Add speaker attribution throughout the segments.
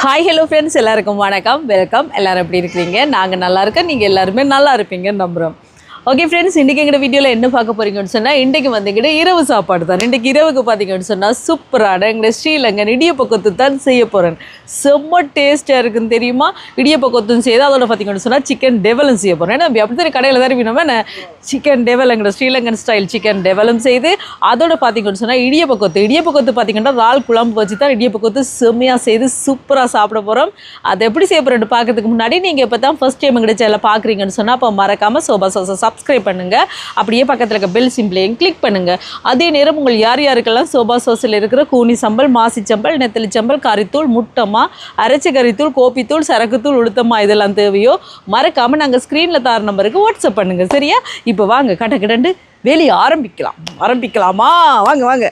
Speaker 1: Hi hello friends, எல்லாருக்கும் வணக்கம், welcome. எல்லோரும் எப்படி இருக்கிறீங்க? நாங்கள் நல்லா இருக்கோம், நீங்கள் எல்லாருமே நல்லா இருப்பீங்கன்னு நம்புகிறோம். ஓகே ஃப்ரெண்ட்ஸ், இன்றைக்கி எங்கள் வீடியோவில் என்ன பார்க்க போகிறீங்கன்னு சொன்னால், இன்றைக்கு வந்துக்கிட்டு இரவு சாப்பாடு தான். இன்றைக்கி இரவுக்கு பார்த்தீங்கன்னு சொன்னால் சூப்பரான எங்கள் ஸ்ரீலங்கன் இடியப்ப கொத்து தான் செய்ய போகிறேன். செம்ம டேஸ்ட்டாக இருக்குன்னு தெரியுமா? இடியப்ப கொத்துன்னு செய்து அதோட பார்த்தீங்கன்னு சொன்னால் சிக்கன் டெவலும் செய்ய போகிறேன். ஏன்னா அப்படி தான் கடையில் தான் இருப்பீங்க. சிக்கன் டெவல் எங்களோட ஸ்ரீலங்கன் ஸ்டைல் சிக்கன் டெவலும் செய்து அதோட பார்த்தீங்கன்னு சொன்னால் இடியப்ப கொத்து பார்த்தீங்கன்னா இறால் குழம்பு வச்சு தான் இடியப்ப கொத்து செம்மையாக செய்து சூப்பராக சாப்பிட போகிறோம். அதை எப்படி செய்ய போகிறேன்னு பார்க்கறதுக்கு முன்னாடி நீங்கள் இப்போ தான் ஃபஸ்ட் டைம் எங்கள் சேனலை பார்க்குறீங்கன்னு சொன்னால் அப்போ மறக்காமல் சோபா சாஸை சப்ஸ்கிரைப் பண்ணுங்கள். அப்படியே பக்கத்தில் இருக்க பெல் சிம்பிளையும் கிளிக் பண்ணுங்கள். அதே நேரம் உங்கள் யாருக்கெல்லாம் சோபா சாஸில் இருக்கிற கூனி சம்பல், மாசி சம்பல், நெத்தலி சம்பல், கறித்தூள், முட்டமா, அரைச்ச கறித்தூள், கோப்பித்தூள், சரக்குத்தூள், உளுத்தமா இதெல்லாம் தேவையோ மறக்காமல் நாங்கள் ஸ்க்ரீனில் தார நம்பருக்கு வாட்ஸ்அப் பண்ணுங்கள். சரியா? இப்போ வாங்க கடண்டு வெளியே ஆரம்பிக்கலாமா? வாங்க.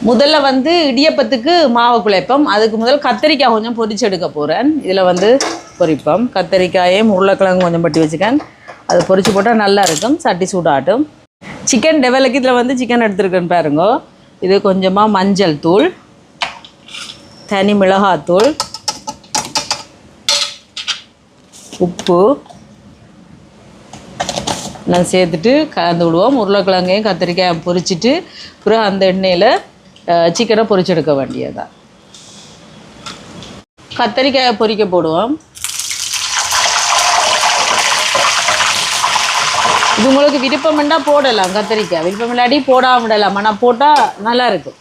Speaker 1: முதல்ல இடியப்பத்துக்கு மாவு குழைப்பம். அதுக்கு முதல் கத்திரிக்காய் கொஞ்சம் பொரிச்சு எடுக்க போகிறேன். இதில் பொரிப்போம். கத்திரிக்காயும் உருளைக்கிழங்கு கொஞ்சம் பட்டி வச்சுக்கேன். அது பொரிச்சு போட்டால் நல்லா இருக்கும். சட்டி சூடாட்டும். சிக்கன் டெவலுக்கு இதில் சிக்கன் எடுத்துருக்கேன்னு பாருங்க. இது கொஞ்சமாக மஞ்சள் தூள், தனி மிளகாத்தூள், உப்பு எல்லாம் சேர்த்துட்டு கலந்து விடுவோம். உருளைக்கிழங்கையும் கத்திரிக்காயும் பொரிச்சிட்டு அப்புறம் அந்த எண்ணெயில் சிக்கனை பொரிச்சு எடுக்க வேண்டியதான். கத்திரிக்காயை பொரிக்க போடுவோம். இது உங்களுக்கு விருப்பம்னா போடலாம். கத்திரிக்காய் விருப்பம் இல்லாட்டி போடாமல் விடலாம். ஆனால் போட்டால் நல்லாயிருக்கும்.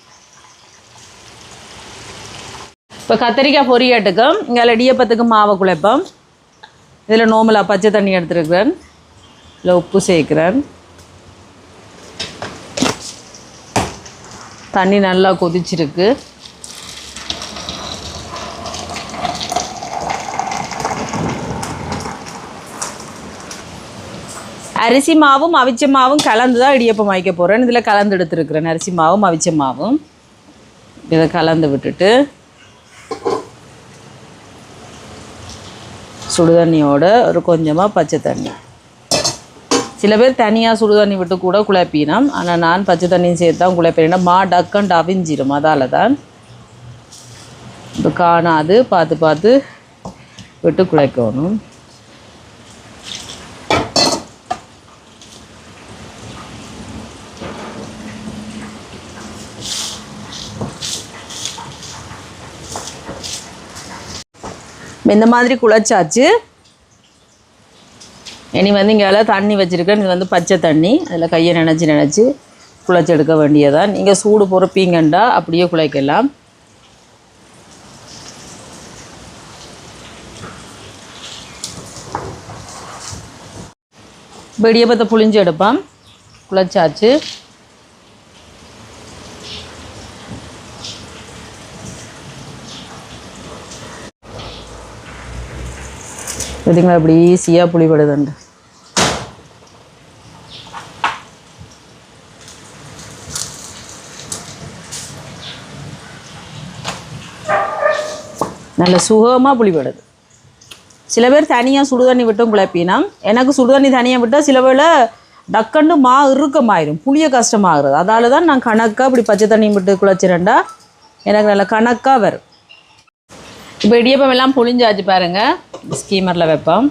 Speaker 1: இப்போ கத்திரிக்காய் பொரியட்டுக்கும் இங்கே இடியப்பத்துக்கு மாவை குழைப்போம். இதில் நோமலாக பச்சை தண்ணி எடுத்துருக்கிறேன். இதில் உப்பு சேர்க்குறேன். தண்ணி நல்லா கொதிச்சிருக்கு. அரிசி மாவும் அவிச்ச மாவும் கலந்து தான் இடியப்பம் வைக்க போகிறேன். இதில் கலந்து எடுத்துருக்குறேன். அரிசி மாவும் அவிச்ச மாவும் இதை கலந்து விட்டுட்டு சுடுதண்ணியோட ஒரு கொஞ்சமாக பச்சை தண்ணி. சில பேர் தனியாக சுடுதண்ணி விட்டு கூட குழப்பினோம். ஆனால் நான் பச்சை தண்ணியும் சேர்த்து தான் குழப்பினேன். மா டக்கண்டு அவிஞ்சிடும். அதால் தான் இப்போ காணாது பார்த்து விட்டு குழைக்கணும். இந்த மாதிரி குழைச்சாச்சு. இனி இங்கே தண்ணி வச்சுருக்கேன். இது பச்சை தண்ணி. அதில் கையை நினச்சி குழைச்சி எடுக்க வேண்டியதான். நீங்கள் சூடு பொறுப்பீங்கண்டா அப்படியே குழைக்கலாம். இடியப்பத்தை புளிஞ்சு எடுப்போம். குழைச்சாச்சு. பார்த்தீங்களா அப்படி ஈஸியாக புளிப்படுதுண்டு. நல்ல சுகமாக புளிப்படுது. சில பேர் தனியாக சுடுதண்ணி விட்டும் குழப்பினா. எனக்கு சுடுதண்ணி தனியாக விட்டால் சில வேளை டக்கண்டு இறுக்கமாயிரும், புளிய கஷ்டமாகிறது. அதால் தான் நான் கணக்காக இப்படி பச்சை தண்ணி விட்டு குழைச்சிரேன்டா எனக்கு நல்ல கணக்காக வரும். இப்போ இடியப்பம் எல்லாம் புளிஞ்சாச்சு பாருங்கள். ஸ்கீமரில் வைப்போம்.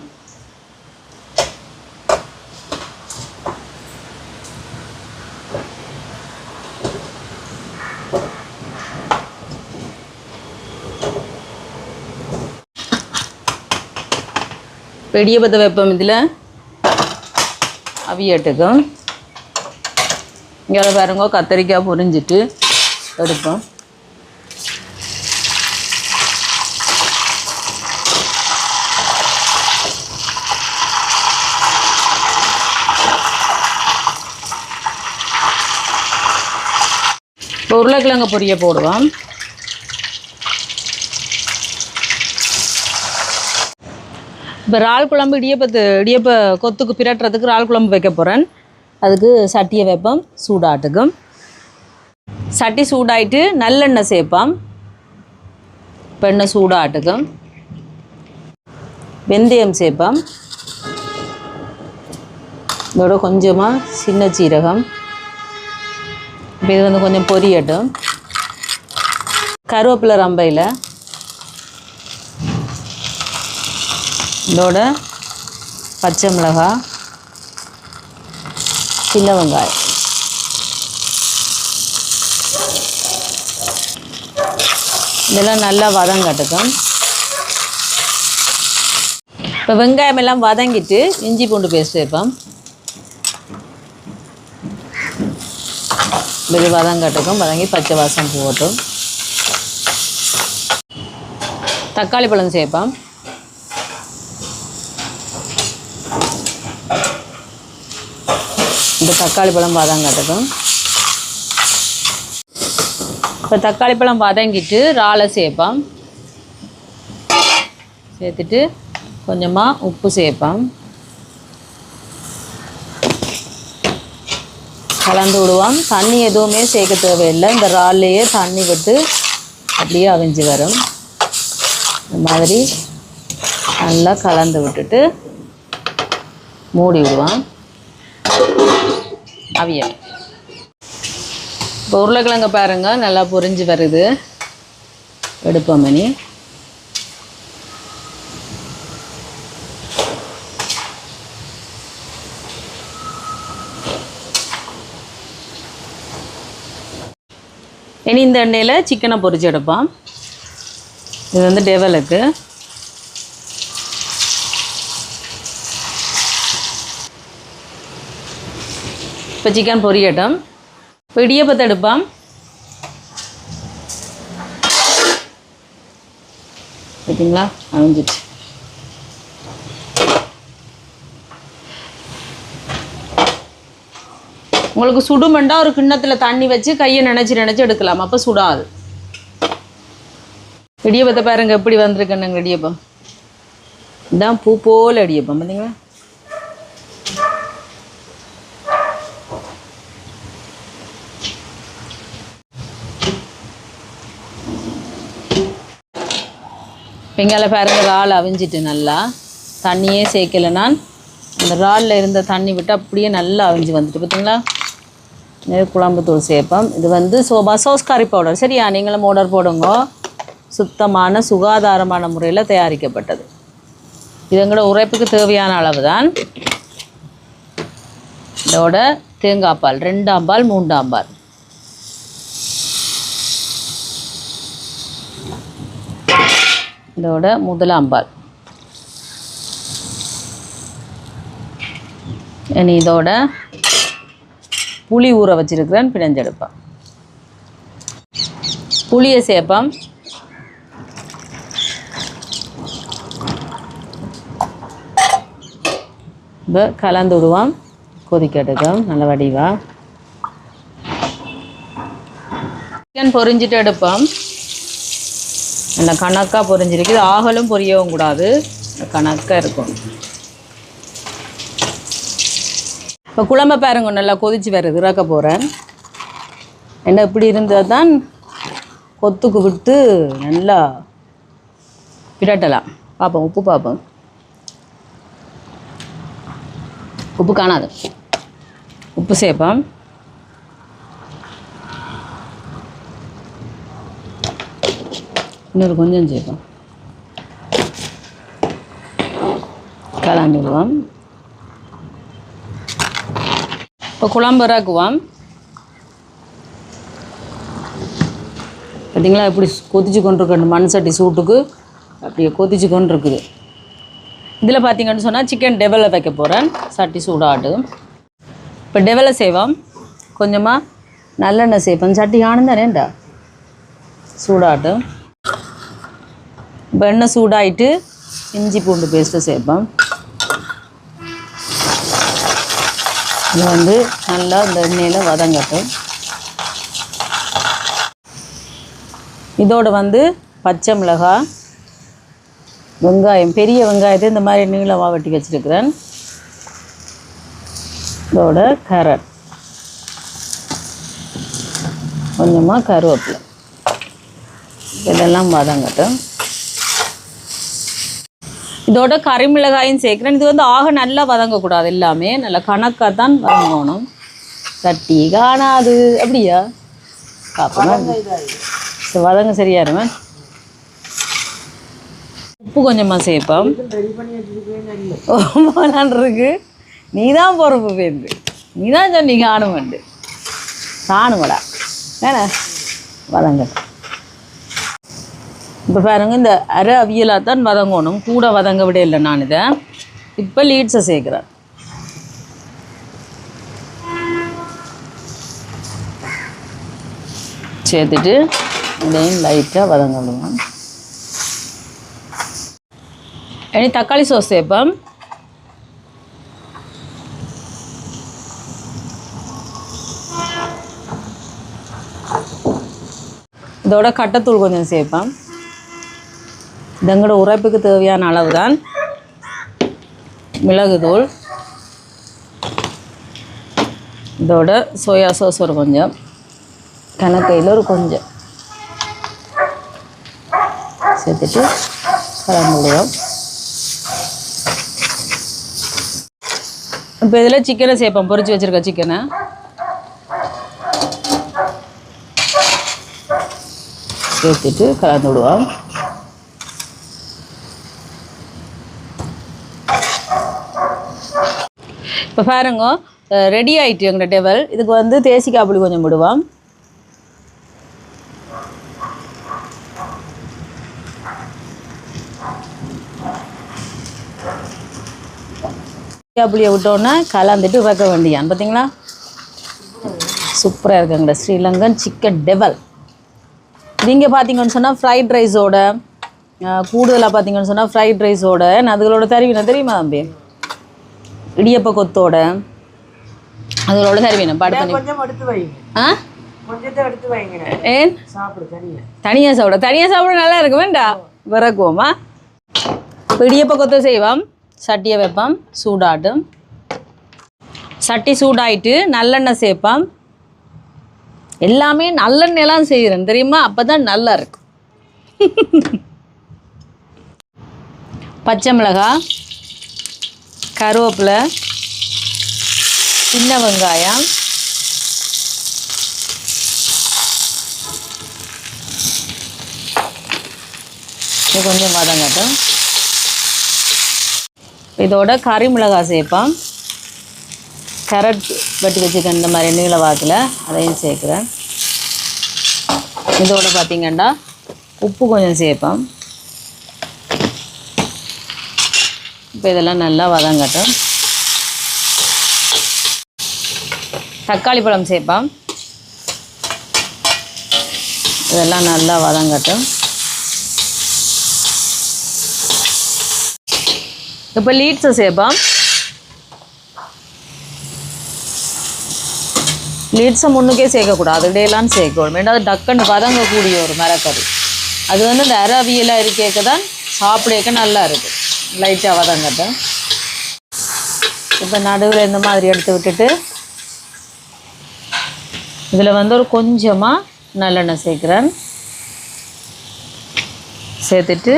Speaker 1: இப்போ இடியப்பத்தை வைப்போம். இதில் அவியட்டுக்கும் இங்கே பாருங்க கத்திரிக்காய் பொரிஞ்சிட்டு எடுப்போம். இப்போ உருளைக்கிழங்கு பொரிய போடுவோம். இப்போ இறால் குழம்பு இடியப்ப கொத்துக்கு பிரட்டுறதுக்கு இறால் குழம்பு வைக்க போகிறேன். அதுக்கு சட்டியை வைப்போம். சூடாட்டுக்கும். சட்டி சூடாயிட்டு நல்லெண்ணெய் சேர்ப்போம். இப்போ எண்ணெய் சூடாட்டுக்கும். வெந்தயம் சேர்ப்போம். இதோட கொஞ்சமாக சின்ன சீரகம். இப்போ இது கொஞ்சம் பொரியட்டும். கருவேப்பிலை ரம்பையில் இதோட பச்சை மிளகாய், சின்ன வெங்காயம். இதெல்லாம் நல்லா வதங்கட்டும். இப்போ வெங்காயம் எல்லாம் வதங்கிட்டு இஞ்சி பூண்டு பேஸ்ட் வைப்போம். இது வதங்கட்டும். வதங்கி பச்சை வாசம் போகட்டும். தக்காளி பழம் சேர்ப்போம். இந்த தக்காளி பழம் வதங்கட்டும். இப்போ தக்காளி பழம் வதங்கிட்டு இறாலை சேர்ப்போம். சேர்த்துட்டு கொஞ்சமாக உப்பு சேர்ப்போம். கலந்து விடுவோம். தண்ணி எதுவுமே சேர்க்க தேவையில்லை. இந்த இறால்லையே தண்ணி விட்டு அப்படியே அவிஞ்சு வரும். இந்த மாதிரி நல்லா கலந்து விட்டுட்டு மூடி விடுவோம். அவியல். இப்போ உருளைக்கிழங்கு பாருங்கள் நல்லா பொரிஞ்சு வருது. எடுப்போம் மணி. இனி இந்த எண்ணெயில் சிக்கனை பொரிச்சு எடுப்போம். இது வந்து டெவலுக்கு. இப்போ சிக்கன் பொரியட்டும். இப்போ இடியப்பத்தை எடுப்போம். பார்த்தீங்களா அவிஞ்சிச்சு. உங்களுக்கு சுடுமெண்டா ஒரு கிண்ணத்தில் தண்ணி வச்சு கையை நினச்சி எடுக்கலாம். அப்போ சுடாது. இடியப்பத்தை பாருங்க எப்படி வந்திருக்குன்னு. இடியப்பம் இதான் பூ போல் இடியப்பம் பார்த்தீங்களா. வெங்காய பாருங்க இறால் அவிஞ்சிட்டு நல்லா தண்ணியே சேர்க்கலை. நான் அந்த இறாலில் இருந்த தண்ணி விட்டு அப்படியே நல்லா அவிஞ்சு வந்துட்டு பார்த்தீங்களா. குழம்பு தூள் சேர்ப்போம். இது வந்து சோபா சோஸ் கறி பவுடர். சரியா, நீங்களும் ஆர்டர் போடுங்க. சுத்தமான சுகாதாரமான முறையில் தயாரிக்கப்பட்டது. இது எங்களோட உரைப்புக்கு தேவையான அளவு தான். இதோட தேங்காய் பால் 2 பால் 3 பால். இதோட 1 பால். இனி இதோட புளி ஊற வச்சிருக்கிறேன். பிணைஞ்செடுப்பேன். புளியை சேர்ப்போம். இப்போ கலந்து விடுவோம். கொதிக்கட்டும் நல்ல வடிவா. சிக்கன் பொரிஞ்சிட்டு எடுப்போம். நல்லா கணக்காக பொரிஞ்சிருக்குது. ஆகலும் பொரியவும் கூடாது, கணக்காக இருக்கும். இப்போ குழம்பை பாருங்க நல்லா கொதிச்சு வருது. இறக்க போகிறேன். என்ன இப்படி இருந்தால் தான் கொத்துக்கு விட்டு நல்லா பிரட்டலாம். பார்ப்போம், உப்பு பார்ப்போம். உப்பு காணாது. உப்பு சேர்ப்போம். இன்னொரு கொஞ்சம் சேர்ப்போம். கலந்து விடுவோம். இப்போ குழம்பு இறக்குவோம். பார்த்தீங்களா எப்படி கொதிச்சு கொண்டு இருக்கு. மண் சட்டி சூட்டுக்கு அப்படியே கொதிச்சு கொண்டு இருக்குது. இதில் பார்த்தீங்கன்னு சொன்னால் சிக்கன் டெவலை வைக்க போகிறேன். சட்டி சூடாட்டு. இப்போ டெவலை செய்வோம். கொஞ்சமாக நல்லெண்ணெய் சேர்ப்போம். சட்டி ஆனந்தானேண்டா சூடாட்டு. இப்போ எண்ணெய் சூடாயிட்டு இஞ்சி பூண்டு பேஸ்ட்டு சேர்ப்போம். இது வந்து நல்லா இந்த எண்ணெயில் வதங்கட்டும். இதோடு வந்து பச்சை மிளகாய், வெங்காயம், பெரிய வெங்காயத்தை இந்த மாதிரி நீளமாக வெட்டி வச்சுருக்கிறேன். இதோட கேரட், கொஞ்சமாக கருவேப்பிலை, இதெல்லாம் வதங்கட்டும். இதோட கறிமிளகாயும் சேர்க்குறேன். இது வந்து ஆக நல்லா வதங்கக்கூடாது. எல்லாமே நல்லா கணக்காக தான் வதங்கணும். சட்டி காணாது அப்படியா பார்ப்போம். வதங்க சரியா இருமே. உப்பு கொஞ்சமாக சேர்ப்போம். இருக்கு நீ தான் பொறுப்பு பேருந்து, நீ தான் சொன்னி காணுமண்டு காணுமடா ஏன்னா வதங்க. இப்போ பாருங்க, இந்த அரை அவியலாக தான் வதங்கணும், கூட வதங்க விட இல்லை. நான் இதை இப்போ லீட்ஸை சேர்க்குறேன். சேர்த்துட்டு இதையும் லைட்டாக வதங்க விடுவோம். இனி தக்காளி சாஸ் சேர்ப்போம். இதோட கட்டத்தூள் கொஞ்சம் சேர்ப்பேன். இதங்களோட உரைப்புக்கு தேவையான அளவு தான். மிளகுத்தூள், இதோட சோயா சாஸ் ஒரு கொஞ்சம், கணக்கையில் ஒரு கொஞ்சம் சேர்த்துட்டு கலந்து விடுவோம். இப்போ இதில் சிக்கனை சேர்ப்போம், பொரிச்சு வச்சுருக்க சிக்கனை. சேர்த்துட்டு கலந்து விடுவோம். இப்போ பாருங்க, ரெடி ஆகிட்டு எங்களோட டெவல். இதுக்கு வந்து தேசிக்காய் புளி கொஞ்சம் விடுவோம். புளியை விட்டோன்னா கலந்துட்டு வைக்க வேண்டியான். பார்த்தீங்களா, சூப்பராக இருக்குங்க ஸ்ரீலங்கன் சிக்கன் டெவல். நீங்கள் பார்த்தீங்கன்னு சொன்னால் ஃப்ரைட் ரைஸோட, கூடுதலாக பார்த்தீங்கன்னு சொன்னால் ஃப்ரைட் ரைஸோட அதுகளோட தருவினம் தெரியுமா தம்பி, இடியப்ப கொத்தோட அதுகளோட தருவினம் பாடு பண்ணி ஏன் தனியாக சாப்பிட நல்லா இருக்கு வேண்டா விறக்குவோமா. இப்போ இடியப்ப கொத்த செய்வோம். சட்டியை வைப்போம், சூடாட்டும். சட்டி சூடாயிட்டு நல்லெண்ணெய் சேர்ப்போம். எல்லாமே நல்லெண்ணெயெல்லாம் செய்கிறேன் தெரியுமா, அப்போ தான் நல்லா இருக்கும். பச்சை மிளகாய், கருவேப்பிலை, சின்ன வெங்காயம், இது கொஞ்சம் வதங்கட்டும். இதோட கறி மிளகாய் சேர்ப்போம். கேரட் வெட்டி வச்சுக்க இந்த மாதிரி நீள வாக்கில் அதையும் சேர்க்குறேன். இதோட பார்த்திங்கன்னா உப்பு கொஞ்சம் சேர்ப்போம். இப்போ இதெல்லாம் நல்லா வதங்கட்டும். தக்காளி பழம் சேர்ப்போம். இதெல்லாம் நல்லா வதங்கட்டும். இப்போ லீட்ஸை சேர்ப்போம். லீட்ஸை முன்னுக்கே சேர்க்கக்கூடாது, இடையெல்லாம் சேர்க்கணும். ஏன்னா அது டக்குன்னு வதங்கக்கூடிய ஒரு மரக்கறி. அது வந்து இந்த அவியலாக இருக்கேக்க தான் சாப்பிடக்க நல்லா இருக்கும். லைட்டாக வதங்கட்டும். இப்போ நடுவில் இந்த மாதிரி எடுத்து விட்டுட்டு இதில் வந்து ஒரு கொஞ்சமாக நல்லெண்ணெய் சேர்க்குறேன். சேர்த்துட்டு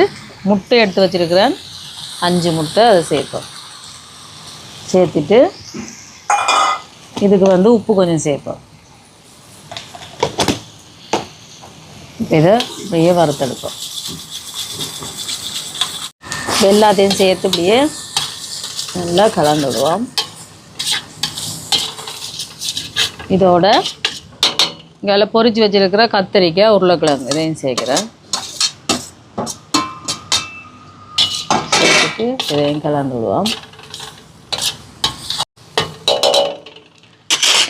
Speaker 1: முட்டை எடுத்து வச்சுருக்கிறேன், 5 முட்டை அதை சேர்ப்போம். சேர்த்துட்டு இதுக்கு வந்து உப்பு கொஞ்சம் சேர்ப்போம். இதை இப்படியே வறுத்தெடுப்போம். எல்லாத்தையும் சேர்த்து இப்படியே நல்லா கலந்து விடுவோம். இதோட இங்கே பொரிச்சு வச்சுருக்கிற கத்திரிக்காய், உருளைக்கிழங்கு இதையும் சேர்க்குறேன். சேர்த்துட்டு இதையும் கலந்து விடுவோம்.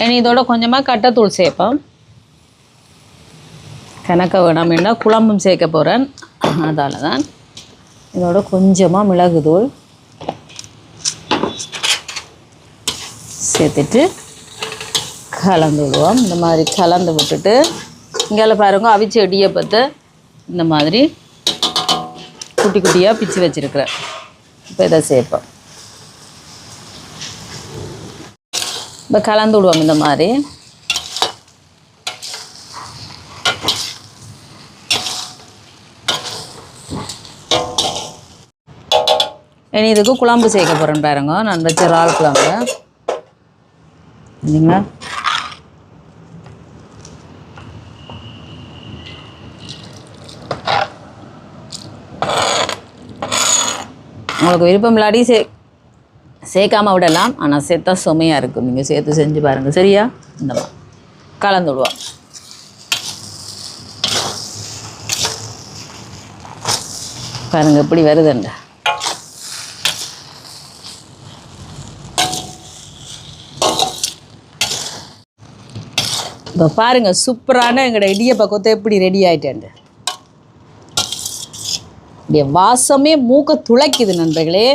Speaker 1: இனி இதோட கொஞ்சமாக கட்டைத்தூள் சேர்ப்போம். கணக்க வேணாம்னா குழம்பும் சேர்க்க போகிறேன், அதால் தான். இதோட கொஞ்சமாக மிளகுத்தூள் சேர்த்துட்டு கலந்து விடுவோம். இந்த மாதிரி கலந்து விட்டுட்டு இங்கே பாருங்க, அவிச்ச இடியப்பத்தை இந்த மாதிரி குட்டி குட்டியாக பிச்சு வச்சுருக்கிறேன். இப்போ இதை சேர்ப்போம். இப்போ கலந்து விடுவோம் இந்த மாதிரி. இனி இதுக்கு குழம்பு சேர்க்க போகிறேன் பாருங்க. நான் வச்ச இறால் குழம்பு இல்லைங்களா. உங்களுக்கு விருப்பம் இல்லாட்டி சேர்க்காம விடலாம். ஆனால் சேர்த்தா சுமையாக இருக்கும். நீங்கள் சேர்த்து செஞ்சு பாருங்கள். சரியா? இந்த மாதிரி கலந்து விடுவோம். பாருங்கள் எப்படி வருதுண்ட. இப்போ பாருங்கள் சூப்பரான எங்களோட இடியப்ப கொத்து எப்படி ரெடி ஆகிட்டேன். இப்படிய வாசமே மூக்க துளைக்குது நண்பர்களே.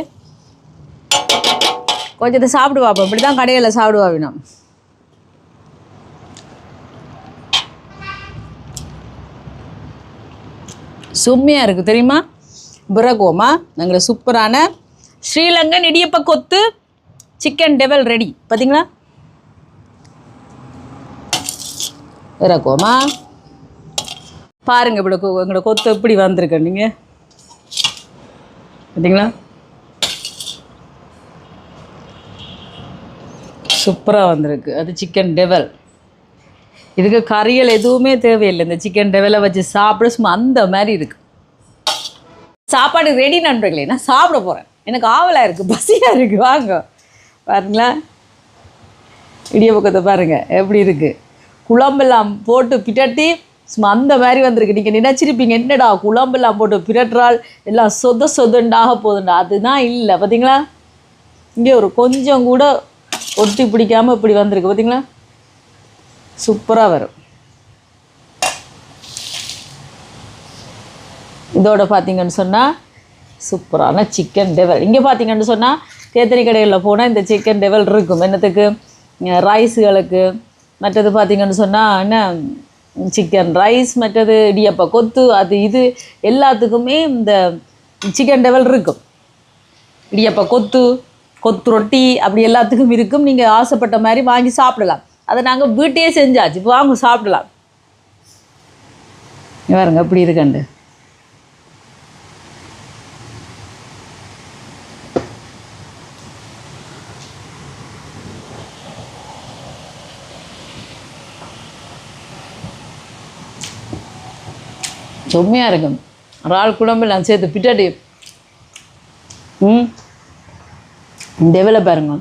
Speaker 1: கொஞ்சத்தை சாப்பிடுவா. அப்போ இப்படி தான் கடையில் சாப்பிடுவா வேணும். சும்மையாக இருக்குது தெரியுமா? பிறகுவோமா எங்களை சூப்பரான ஸ்ரீலங்கன் இடியப்ப கொத்து சிக்கன் டெவல் ரெடி. பார்த்தீங்களா? இறக்குவோமா? பாருங்கள் இப்படி எங்களோட கொத்து எப்படி வந்திருக்க நீங்கள் பார்த்தீங்களா? சூப்பராக வந்திருக்கு. அது சிக்கன் டெவல். இதுக்கு கறிகள் எதுவுமே தேவையில்லை. இந்த சிக்கன் டெவலை வச்சு சாப்பிட சும்மா அந்த மாதிரி இருக்குது. சாப்பாடு ரெடி நண்பர்களே. நான் சாப்பிட போகிறேன். எனக்கு ஆவலாக இருக்குது, பசியாக இருக்குது. வாங்க பாருங்களா இடியப்பக்கத்தை பாருங்கள் எப்படி இருக்குது. குழம்பெல்லாம் போட்டு பிட்டட்டி சும்மா அந்த மாதிரி வந்திருக்கு. நீங்கள் நினச்சிருப்பீங்க என்னடா குழம்பெல்லாம் போட்டு பிரட்டுறால் எல்லாம் சொதுண்டாக போதுண்டா. அதுதான் இல்லை. பார்த்தீங்களா? இங்கே ஒரு கொஞ்சம் கூட ஒட்டி பிடிக்காமல் இப்படி வந்திருக்கு. பார்த்தீங்களா? சூப்பராக வரும். இதோட பார்த்தீங்கன்னு சொன்னால் சூப்பரான சிக்கன் டெவல். இங்கே பார்த்தீங்கன்னு சொன்னால் தேத்தனி கடைகளில் போனால் இந்த சிக்கன் டெவல் இருக்கும். என்னத்துக்கு? ரைஸுகளுக்கு. மற்றது பார்த்தீங்கன்னு சொன்னால் என்ன சிக்கன் ரைஸ், மற்றது இடியப்ப கொத்து, அது இது எல்லாத்துக்குமே இந்த சிக்கன் டெவல் இருக்கும். இடியப்ப கொத்து, கொத்து ரொட்டி அப்படி எல்லாத்துக்கும் இருக்கும். நீங்கள் ஆசைப்பட்ட மாதிரி வாங்கி சாப்பிடலாம். அதை நாங்கள் வீட்டையே செஞ்சாச்சு. இப்போ வாங்க சாப்பிடலாம். பாருங்க எப்படி இருக்கண்டு. செம்மையாக இருக்கும். இறால் குழம்பு நான் சேர்த்து பிட்டாட்டி டெவலை பாருங்க.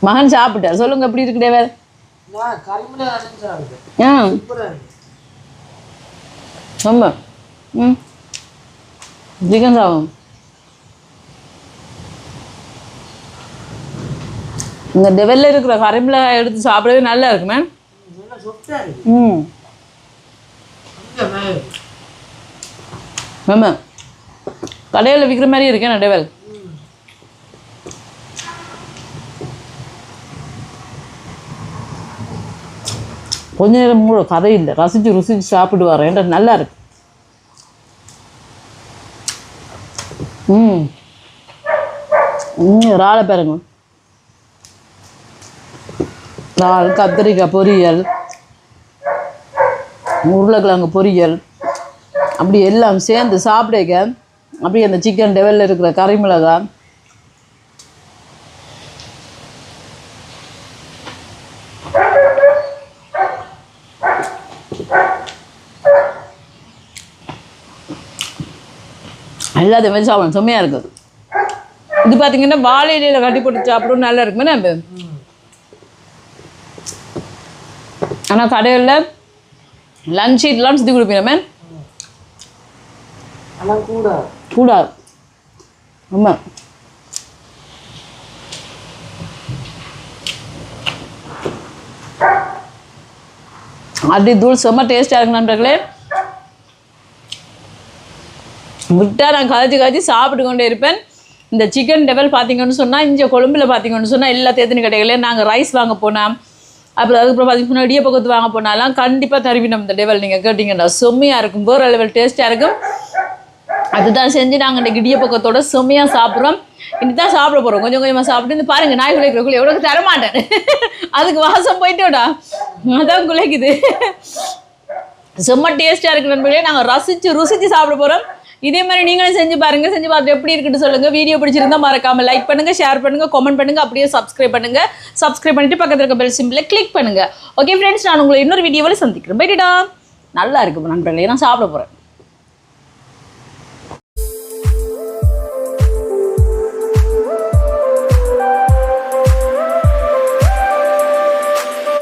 Speaker 1: மகன் சாப்பிட்டார். சொல்லுங்க எப்படி இருக்கு டெவல்? ஆமாம். சிக்கன் சாப்பிடும். இந்த டெவலில் இருக்கிற கறிமிளகாய் எடுத்து சாப்பிடவே நல்லா இருக்குமே. ஆமாம் கடையில் விற்கிற மாதிரி இருக்கேன் டெவல். கொஞ்ச நேரம் கூட கதை இல்லை. ருசிச்சு சாப்பிட்டு வரேன். நல்லா இருக்கு. இறாலை பாருங்க. இறால், கத்திரிக்காய் பொரியல், உருளைக்கிழங்கு பொரியல், அப்படி எல்லாம் சேர்ந்து சாப்பிடுங்க. அப்படியே அந்த சிக்கன் டெவலில் இருக்கிற கறிமிளகாய் எல்லாத்தையுமே சாப்பிடணும். செம்மையாக இருக்குது. இது பார்த்தீங்கன்னா வாழை இலையில் கட்டி போட்டு சாப்பிடவும் நல்லா இருக்குமே. நம்ம ஆனால் கடையில் லஞ்ச் ஷீட்லாம் சுற்றி கொடுப்பீங்க கூடாது. ஆமாம் அப்படி தூள் செம்ம டேஸ்ட்டாக இருக்கு நண்பர்களே. விட்டால் நான் கதைச்சி சாப்பிட்டு கொண்டே இருப்பேன். இந்த சிக்கன் டெவல் பார்த்தீங்கன்னு சொன்னால் இங்கே கொழும்பில் பார்த்தீங்கன்னு சொன்னால் எல்லா தேத்தனி கடைகளையும் நாங்கள் ரைஸ் வாங்க போனால் அப்புறம் அதுக்கப்புறம் பார்த்தீங்கன்னா இடியப்ப கொத்து வாங்க போனாலாம் கண்டிப்பாக தருவினோம் இந்த டெவல். நீங்கள் கேட்டிங்கன்னா செம்மையாக இருக்கும். வேறு லெவல் டேஸ்ட்டாக இருக்கும். அதுதான் செஞ்சு நாங்கள் இந்த இடியப்ப கொத்தோட செம்மையாக சாப்பிட்றோம். இன்னி தான் சாப்பிட போகிறோம். கொஞ்சம் கொஞ்சமாக சாப்பிட்டு இந்த பாருங்கள் நாய் குலைக்கிறக்குள்ளே எவ்வளோ தரமாட்டேன். அதுக்கு வாசம் போயிட்டோடா அதான் குலைக்குது. செம்ம டேஸ்ட்டாக இருக்குது நண்பர்களே. நாங்கள் ருசித்து சாப்பிட போகிறோம். இதே மாதிரி நீங்களும் செஞ்சு பாருங்கள். செஞ்சு பார்த்துட்டு எப்படி இருக்குன்னு சொல்லுங்கள். வீடியோ பிடிச்சிருந்தா மறக்காமல் லைக் பண்ணுங்கள், ஷேர் பண்ணுங்கள், கமெண்ட் பண்ணுங்கள், அப்படியே சப்ஸ்கிரைப் பண்ணுங்கள். சப்ஸ்கிரைப் பண்ணிவிட்டு பக்கத்தில் இருக்க பெல் சிம்பிளை கிளிக் பண்ணுங்கள். ஓகே ஃப்ரெண்ட்ஸ், நான் உங்களை இன்னொரு வீடியோவில் சந்திக்கிறேன். பைடா. நல்லா இருக்குது நண்பர்களே. நான் சாப்பிட போகிறேன்.